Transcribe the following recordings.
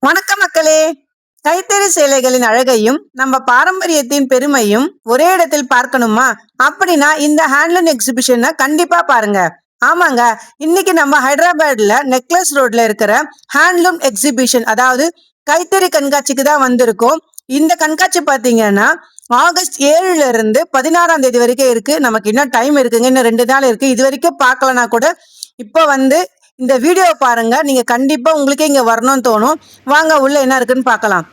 வணக்கம் மக்களே. கைத்தறி சேலைகளின் அழகையும் நம்ம பாரம்பரியத்தின் பெருமையும் ஒரே இடத்தில் பார்க்கணுமா? அப்படின்னா இந்த ஹேண்ட்லூம் எக்ஸிபிஷனை கண்டிப்பா பாருங்க. ஆமாங்க, இன்னைக்கு நம்ம ஹைதராபாத்ல நெக்லஸ் ரோட்ல இருக்கிற ஹேண்ட்லூம் எக்ஸிபிஷன், அதாவது கைத்தறி கண்காட்சிக்கு தான் வந்திருக்கோம். இந்த கண்காட்சி பாத்தீங்கன்னா ஆகஸ்ட் 7ல இருந்து 16ஆம் தேதி வரைக்கும் இருக்கு. நமக்கு இன்னும் டைம் இருக்குங்க, இன்னும் 2 நாள் இருக்கு. இது வரைக்கும் பார்க்கலனா கூட இப்ப இந்த வீடியோ பாருங்க. நீங்க கண்டிப்பா உங்களுக்கே இங்க வரணும்னு தோணும். வாங்க உள்ள என்ன இருக்குன்னு பார்க்கலாம்.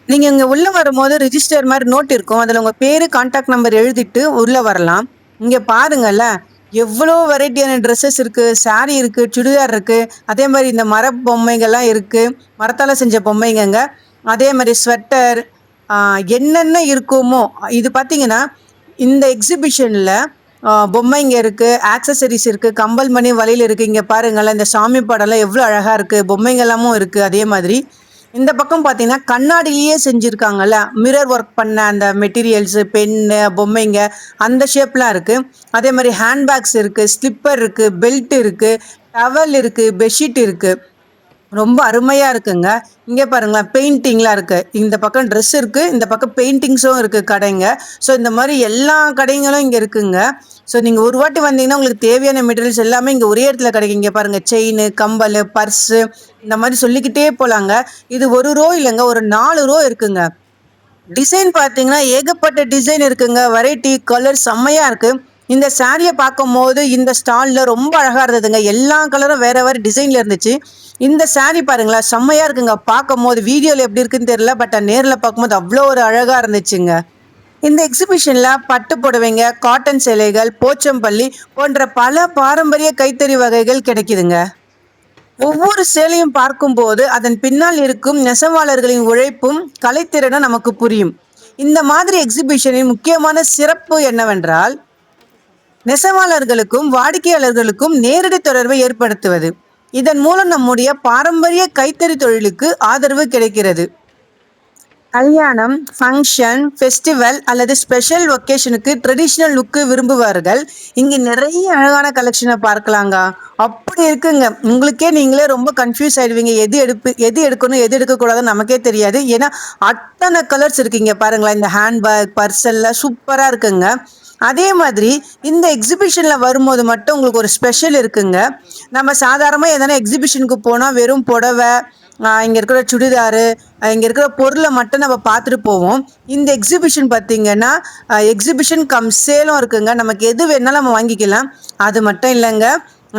நீங்க இங்க உள்ள வரும்போது ரிஜிஸ்டர் மாதிரி நோட் இருக்கும். அதுல உங்க பேரு, கான்டாக்ட் நம்பர் எழுதிட்டு உள்ள வரலாம். இங்க பாருங்கல்ல, எவ்வளோ வெரைட்டியான ட்ரெஸ்ஸஸ் இருக்கு, சாரி இருக்கு, சுடிதார் இருக்கு. அதே மாதிரி இந்த மர பொம்மைகள்லாம் இருக்கு, மரத்தால செஞ்ச பொம்மைங்க. அதே மாதிரி ஸ்வெட்டர், என்னென்ன இருக்குமோ. இது பார்த்தீங்கன்னா இந்த எக்ஸிபிஷன்ல பொம்மைங்க இருக்கு, ஆக்சசரிஸ் இருக்கு, கம்பல் மணி வளையல் இருக்கு. இங்க பாருங்களேன், இந்த சாமி படம்லாம் எவ்வளோ அழகா இருக்கு, பொம்மைங்க எல்லாமும் இருக்கு. அதே மாதிரி இந்த பக்கம் பார்த்தீங்கன்னா கண்ணாடியிலேயே செஞ்சுருக்காங்கல்ல, மிரர் ஒர்க் பண்ண அந்த மெட்டீரியல்ஸு, பென்னு, பொம்மைங்க அந்த ஷேப்லாம் இருக்கு. அதே மாதிரி ஹேண்ட்பேக்ஸ் இருக்கு, ஸ்லிப்பர் இருக்கு, பெல்ட் இருக்கு, டவல் இருக்கு, பெட்ஷீட் இருக்கு. ரொம்ப அருமையா இருக்குங்க. இங்க பாருங்களேன், பெயிண்டிங்லாம் இருக்கு. இந்த பக்கம் ட்ரெஸ் இருக்கு, இந்த பக்கம் பெயிண்டிங்ஸும் இருக்கு கடைங்க. ஸோ இந்த மாதிரி எல்லா கடைங்களும் இங்க இருக்குங்க. ஸோ நீங்க ஒரு வாட்டி வந்தீங்கன்னா உங்களுக்கு தேவையான மெட்டீரியல்ஸ் எல்லாமே இங்க ஒரே இடத்துல கிடைக்கும். இங்க பாருங்க, செயின், கம்பல், பர்ஸு, இந்த மாதிரி சொல்லிக்கிட்டே போலாங்க. இது ஒரு ரோ இல்லைங்க, ஒரு 4 ரோ இருக்குங்க. டிசைன் பார்த்தீங்கன்னா ஏகப்பட்ட டிசைன் இருக்குங்க. வெரைட்டி கலர் செம்மையா இருக்கு. இந்த சாரியை பார்க்கும்போது இந்த ஸ்டால்ல ரொம்ப அழகா இருந்ததுங்க. எல்லா கலரும் வேற வேற டிசைன்ல இருந்துச்சு. இந்த சாரி பாருங்களேன், செம்மையா இருக்குங்க. பார்க்கும்போது வீடியோல எப்படி இருக்குன்னு தெரியல, பட் நேர்ல பார்க்கும்போது அவ்வளோ ஒரு அழகா இருந்துச்சுங்க. இந்த எக்ஸிபிஷன்ல பட்டு புடவைங்க, காட்டன் சேலைகள், போச்சம்பள்ளி போன்ற பல பாரம்பரிய கைத்தறி வகைகள் கிடைக்குதுங்க. ஒவ்வொரு சேலையும் பார்க்கும்போது அதன் பின்னால் இருக்கும் நெசவாளர்களின் உழைப்பும் கலைத்திறனும் நமக்கு புரியும். இந்த மாதிரி எக்ஸிபிஷனின் முக்கியமான சிறப்பு என்னவென்றால், நெசவாளர்களுக்கும் வாடிக்கையாளர்களுக்கும் நேரடி தொடர்பை ஏற்படுத்துவது. இதன் மூலம் நம்முடைய பாரம்பரிய கைத்தறி தொழிலுக்கு ஆதரவு கிடைக்கிறது. கல்யாணம், ஃபங்க்ஷன், ஃபெஸ்டிவல் அல்லது ஸ்பெஷல் ஒகேஷனுக்கு ட்ரெடிஷ்னல் லுக்கு விரும்புவார்கள். இங்கே நிறைய அழகான கலெக்ஷனை பார்க்கலாங்க. அப்படி இருக்குங்க, உங்களுக்கே நீங்களே ரொம்ப கன்ஃபியூஸ் ஆயிடுவீங்க. எது எடுக்கணும், எது எடுக்கக்கூடாதுன்னு நமக்கே தெரியாது. ஏன்னா அத்தனை கலர்ஸ் இருக்குங்க. பாருங்களேன், இந்த ஹேண்ட்பேக், பர்ஸ் எல்லாம் சூப்பராக இருக்குங்க. அதே மாதிரி இந்த எக்ஸிபிஷனில் வரும்போது மட்டும் உங்களுக்கு ஒரு ஸ்பெஷல் இருக்குங்க. நம்ம சாதாரணமாக எதனா எக்ஸிபிஷனுக்கு போனால் வெறும் புடவை, இங்கே இருக்கிற சுடிதாரு, இங்கே இருக்கிற பொருளை மட்டும் நம்ம பார்த்துட்டு போவோம். இந்த எக்ஸிபிஷன் பார்த்தீங்கன்னா எக்ஸிபிஷன் கம் சேலும் இருக்குங்க. நமக்கு எது வேணாலும் நம்ம வாங்கிக்கலாம். அது மட்டும் இல்லைங்க,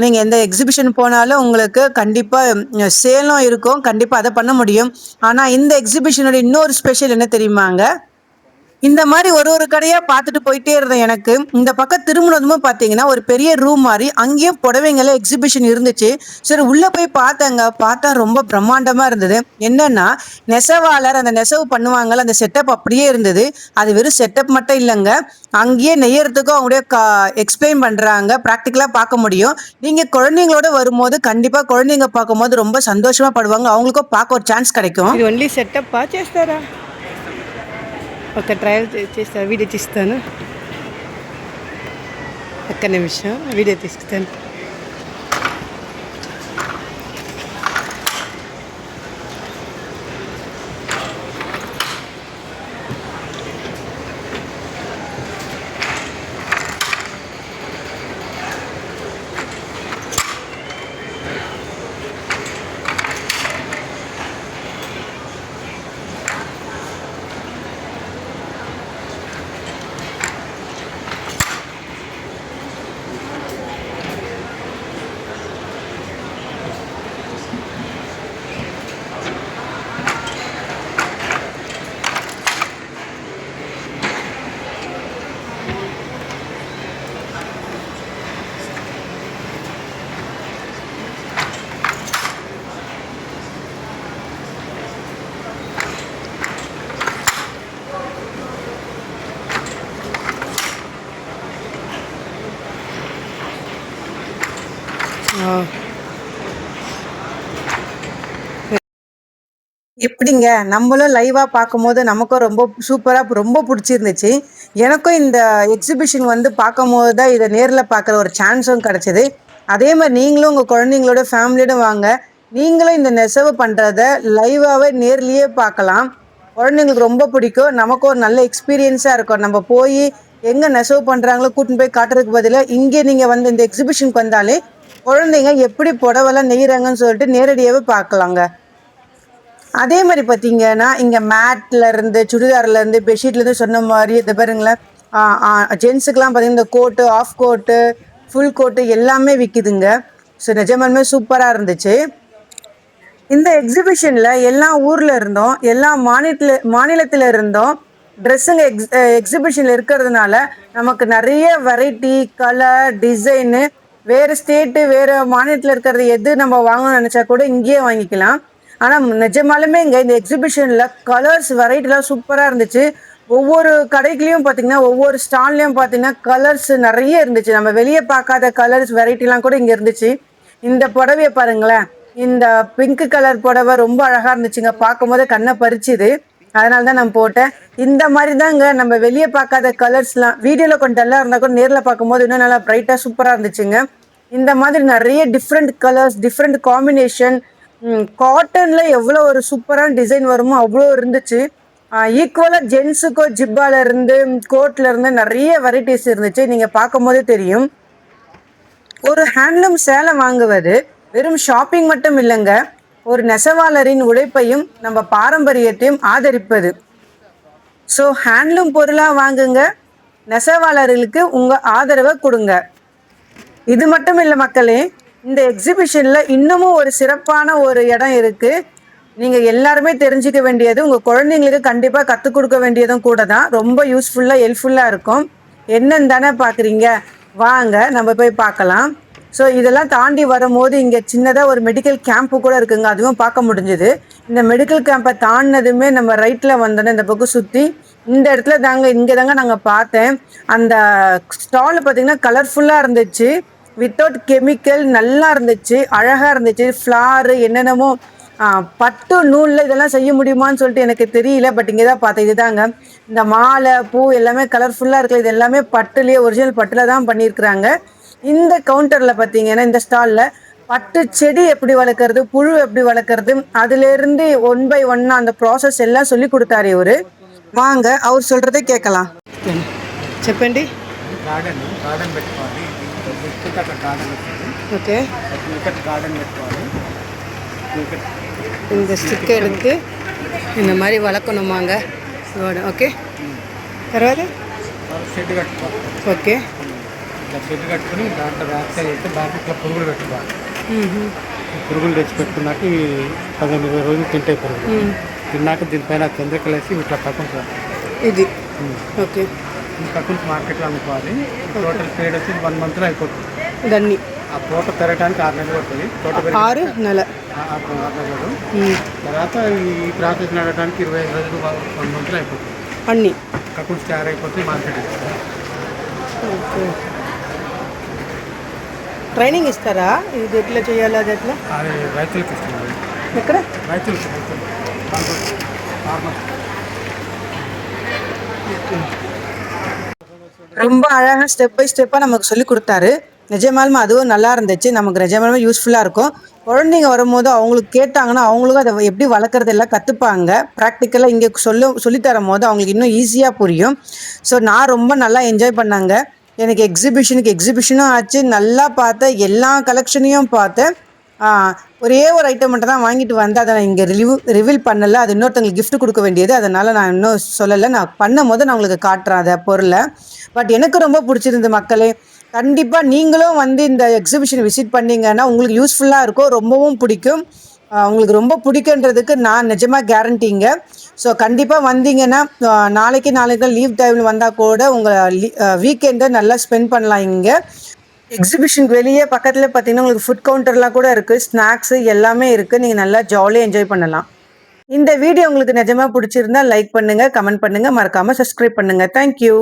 நீங்கள் எந்த எக்ஸிபிஷன் போனாலும் உங்களுக்கு கண்டிப்பாக சேலும் இருக்கும். கண்டிப்பாக அதை பண்ண முடியும். ஆனால் இந்த எக்ஸிபிஷனோட இன்னொரு ஸ்பெஷல் என்ன தெரியுமாங்க? இந்த மாதிரி ஒரு ஒரு கடையா பார்த்துட்டு போயிட்டே இருந்தேன். எனக்கு இந்த பக்கம் திரும்பினதும் பார்த்தீங்கன்னா ஒரு பெரிய ரூம் மாதிரி, அங்கேயும் புடவைங்கள எக்ஸிபிஷன் இருந்துச்சு. சரி உள்ள போய் பார்த்தேங்க. பார்த்தா ரொம்ப பிரம்மாண்டமா இருந்தது. என்னன்னா, நெசவாளர் அந்த நெசவு பண்ணுவாங்கல்ல, அந்த செட்டப் அப்படியே இருந்தது. அது வெறும் செட்டப் மட்டும் இல்லைங்க, அங்கேயே நெய்யறதுக்கும் அவங்களுடைய எக்ஸ்பிளைன் பண்றாங்க. ப்ராக்டிக்கலா பார்க்க முடியும். நீங்க குழந்தைங்களோட வரும்போது கண்டிப்பா குழந்தைங்க பார்க்கும்போது ரொம்ப சந்தோஷமா படுவாங்க. அவங்களுக்கும் பார்க்க ஒரு சான்ஸ் கிடைக்கும். ఇది ఓన్లీ సెటప్ చేస్తారా? ఒక ట్రయల్ చేస్తాను, వీడియో తీస్తాను. ఒక్క నిమిషం వీడియో తీస్తాను. எப்படிங்க, நம்மளும் லைவா பார்க்கும்போது நமக்கும் ரொம்ப சூப்பரா ரொம்ப பிடிச்சிருந்துச்சு. எனக்கும் இந்த எக்ஸிபிஷன் பார்க்கும்போது தான் இதை நேரில் பார்க்குற ஒரு சான்ஸும் கிடைச்சது. அதே மாதிரி நீங்களும் உங்கள் குழந்தைங்களோட ஃபேமிலியோட வாங்க. நீங்களும் இந்த நெசவு பண்ணுறத லைவாகவே நேர்லேயே பார்க்கலாம். குழந்தைங்களுக்கு ரொம்ப பிடிக்கும். நமக்கு ஒரு நல்ல எக்ஸ்பீரியன்ஸாக இருக்கும். நம்ம போய் எங்கே நெசவு பண்ணுறாங்களோ கூட்டின்னு போய் காட்டுறதுக்கு பதிலாக இங்கே நீங்கள் வந்து இந்த எக்ஸிபிஷனுக்கு வந்தாலே குழந்தைங்க எப்படி புடவெல்லாம் நெய்கிறாங்கன்னு சொல்லிட்டு நேரடியாகவே பார்க்கலாங்க. அதே மாதிரி பார்த்தீங்கன்னா இங்கே மேட்லேருந்து சுடிதார்லேருந்து பெட்ஷீட்லேருந்து சொன்ன மாதிரி இந்த பாருங்களேன், ஜென்ஸுக்கெலாம் பார்த்தீங்கன்னா இந்த கோட்டு, ஆஃப் கோட்டு, ஃபுல் கோட்டு எல்லாமே விற்கிதுங்க. ஸோ நிஜமாலுமே சூப்பராக இருந்துச்சு. இந்த எக்ஸிபிஷனில் எல்லா ஊரில் இருந்தோம், எல்லா மாநிலத்தில் இருந்தோம் ட்ரெஸ்ஸுங்க எக்ஸிபிஷனில் இருக்கிறதுனால நமக்கு நிறைய வெரைட்டி, கலர், டிசைனு வேறு ஸ்டேட்டு வேறு மாநிலத்தில் இருக்கிறது எது நம்ம வாங்கணும்னு நினச்சா கூட இங்கேயே வாங்கிக்கலாம். ஆனால் நிஜமாலுமே இங்கே இந்த எக்ஸிபிஷனில் கலர்ஸ் வெரைட்டிலாம் சூப்பராக இருந்துச்சு. ஒவ்வொரு கடைக்குலேயும் பார்த்தீங்கன்னா ஒவ்வொரு ஸ்டால்லையும் பார்த்தீங்கன்னா கலர்ஸ் நிறைய இருந்துச்சு. நம்ம வெளியே பார்க்காத கலர்ஸ் வெரைட்டிலாம் கூட இங்கே இருந்துச்சு. இந்த புடவையை பாருங்களேன், இந்த பிங்க் கலர் புடவை ரொம்ப அழகாக இருந்துச்சுங்க. பார்க்கும்போது கண்ணை பறிச்சுது. அதனால தான் நான் போட்டேன். இந்த மாதிரி தாங்க நம்ம வெளியே பார்க்காத கலர்ஸ்லாம் வீடியோவில் கொஞ்சம் டல்லாக இருந்தால் கூட நேரில் பார்க்கும்போது இன்னும் நல்லா ப்ரைட்டாக சூப்பராக இருந்துச்சுங்க. இந்த மாதிரி நிறைய டிஃப்ரெண்ட் கலர்ஸ், டிஃப்ரெண்ட் காம்பினேஷன், காட்டனில் எவ்வளோ ஒரு சூப்பரான டிசைன் வருமோ அவ்வளோ இருந்துச்சு. ஈக்குவலாக ஜென்ஸுக்கோ ஜிப்பால இருந்து கோட்ல இருந்து நிறைய வெரைட்டிஸ் இருந்துச்சு. நீங்கள் பார்க்கும் போதே தெரியும். ஒரு ஹேண்ட்லூம் சேலை வாங்குவது வெறும் ஷாப்பிங் மட்டும் இல்லைங்க, ஒரு நெசவாளரின் உழைப்பையும் நம்ம பாரம்பரியத்தையும் ஆதரிப்பது. ஸோ ஹேண்ட்லூம் பொருளாக வாங்குங்க, நெசவாளர்களுக்கு உங்கள் ஆதரவை கொடுங்க. இது மட்டும் இல்லை மக்களே, இந்த எக்ஸிபிஷனில் இன்னமும் ஒரு சிறப்பான ஒரு இடம் இருக்குது. நீங்கள் எல்லாருமே தெரிஞ்சிக்க வேண்டியது, உங்கள் குழந்தைங்களுக்கு கண்டிப்பாக கற்றுக் கொடுக்க வேண்டியதும் கூட தான். ரொம்ப யூஸ்ஃபுல்லாக ஹெல்ப்ஃபுல்லாக இருக்கும். என்னன்னு தானே பார்க்குறீங்க, வாங்க நம்ம போய் பார்க்கலாம். ஸோ இதெல்லாம் தாண்டி வரும்போது இங்கே சின்னதாக ஒரு மெடிக்கல் கேம்ப்பு கூட இருக்குங்க, அதுவும் பார்க்க முடிஞ்சுது. இந்த மெடிக்கல் கேம்பை தாண்டினதுமே நம்ம ரைட்டில் வந்தோன்னே இந்த பக்கம் சுற்றி இந்த இடத்துல இங்கே தாங்க நாங்கள் பார்த்தேன். அந்த ஸ்டால் பார்த்திங்கன்னா கலர்ஃபுல்லாக இருந்துச்சு, வித்தவுட் கெமிக்கல், நல்லா இருந்துச்சு, அழகாக இருந்துச்சு. ஃப்ளாரு என்னென்னமோ பட்டு நூலில் இதெல்லாம் செய்ய முடியுமான்னு சொல்லிட்டு எனக்கு தெரியல. பட் இங்கே தான் பார்த்தேன். இதுதாங்க இந்த மாலை, பூ எல்லாமே கலர்ஃபுல்லாக இருக்குது. இது எல்லாமே பட்டுலேயே, ஒரிஜினல் பட்டில் தான் பண்ணியிருக்கிறாங்க. இந்த கவுண்டரில் பார்த்தீங்கன்னா இந்த ஸ்டாலில் பட்டு செடி எப்படி வளர்க்குறது, புழு எப்படி வளர்க்குறது, அதுலேருந்து 1 by 1 அந்த ப்ராசஸ் எல்லாம் சொல்லி கொடுத்தாரு இவர். வாங்க அவர் சொல்கிறதே கேட்கலாம். చెప్పండి. గార్డెన్ పెట్టుకోవాలి. అక్కడ గార్డెన్ వస్తుంది. ஓகே, ఇక్కడ గార్డెన్ పెట్టుకోవాలి. ఇక్కడ இந்த ஸ்டிக்கை எடுத்து இந்த மாதிரி வளர்க்கணுமாங்க. ஓகே, తర్వాత షెడ్ కట్టుకోవాలి. ఓకే, ఇట్లా షెడ్ కట్టుకుని దాంట్లో బ్యాక్ సైడ్ అయితే బ్యాక్ ఇట్లా పురుగులు పెట్టుకోవాలి. పురుగులు తెచ్చి పెట్టుకున్నాక ఈ 15-20 రోజులు తింటాయి పురుగులు. తిన్నాక దీనిపైన చంద్రికలు వేసి ఇట్లా పక్కన ఇది ఓకే, ఈ పక్కన మార్కెట్లో అమ్ముకోవాలి. టోటల్ పీరియడ్ వచ్చి 1 monthలో అయిపోతుంది. దాన్ని ఆ తోట పెరగడానికి 6 నెలలు పడుతుంది. తోట 6 నెలలు. 6 నెలలు తర్వాత ఈ ప్రాసెస్ నడవడానికి 25 రోజులు 1 monthలో అయిపోతుంది. అన్నీ కక్కులు స్టార్ అయిపోతుంది మార్కెట్. ఓకే, ట్రైనింగ్ ఇస్తారా ఇది ఎట్లా చేయాలి, అది ఎట్లా? అది రైతులకు ఇస్తున్నారు. ఎక్కడ? రైతులకు ఫార్మర్. ரொம்ப அழகாக ஸ்டெப் பை ஸ்டெப்பாக நமக்கு சொல்லி கொடுத்தாரு. நிஜமாலுமே அதுவும் நல்லா இருந்துச்சு. நமக்கு நிஜமாலுமே யூஸ்ஃபுல்லாக இருக்கும். குழந்தைங்க வரும்போது அவங்களுக்கு கேட்டாங்கன்னா அவங்களுக்கும் அதை எப்படி வளர்க்குறது எல்லாம் கற்றுப்பாங்க. ப்ராக்டிக்கலாக இங்கே சொல்லித்தரும் போது அவங்களுக்கு இன்னும் ஈஸியாக புரியும். ஸோ நான் ரொம்ப நல்லா என்ஜாய் பண்ணாங்க. எனக்கு எக்ஸிபிஷனும் ஆச்சு, நல்லா பார்த்தேன், எல்லா கலெக்ஷனையும் பார்த்தேன். ஒரே ஒரு ஐட்டம் மட்டும் தான் வாங்கிட்டு வந்தேன். அதை நான் இங்கே ரிவீல் பண்ணலை. அது இன்னொருத்தவங்களுக்கு கிஃப்ட் கொடுக்க வேண்டியது, அதனால் நான் இன்னும் சொல்லலை. நான் பண்ணும் போது நான் உங்களுக்கு காட்டுறேன் அதை பொருளை. பட் எனக்கு ரொம்ப பிடிச்சிருந்து மக்களே. கண்டிப்பாக நீங்களும் வந்து இந்த எக்ஸிபிஷன் விசிட் பண்ணிங்கன்னா உங்களுக்கு யூஸ்ஃபுல்லாக இருக்கும், ரொம்பவும் பிடிக்கும். உங்களுக்கு ரொம்ப பிடிக்குன்றதுக்கு நான் நிஜமாக கேரண்டிங்க. ஸோ கண்டிப்பாக வந்தீங்கன்னா நாளைக்கு லீவ் டைமில் வந்தால் கூட உங்கள் வீக்கெண்டை நல்லா ஸ்பெண்ட் பண்ணலாம். இங்கே எக்ஸிபிஷனுக்கு வெளியே பக்கத்தில் பார்த்தீங்கன்னா உங்களுக்கு ஃபுட் கவுண்டர்லாம் கூட இருக்குது, ஸ்நாக்ஸு எல்லாமே இருக்குது. நீங்கள் நல்லா ஜாலியாக என்ஜாய் பண்ணலாம். இந்த வீடியோ உங்களுக்கு நிஜமாக பிடிச்சிருந்தா லைக் பண்ணுங்கள், கமெண்ட் பண்ணுங்கள், மறக்காமல் சப்ஸ்கிரைப் பண்ணுங்கள். தேங்க்யூ.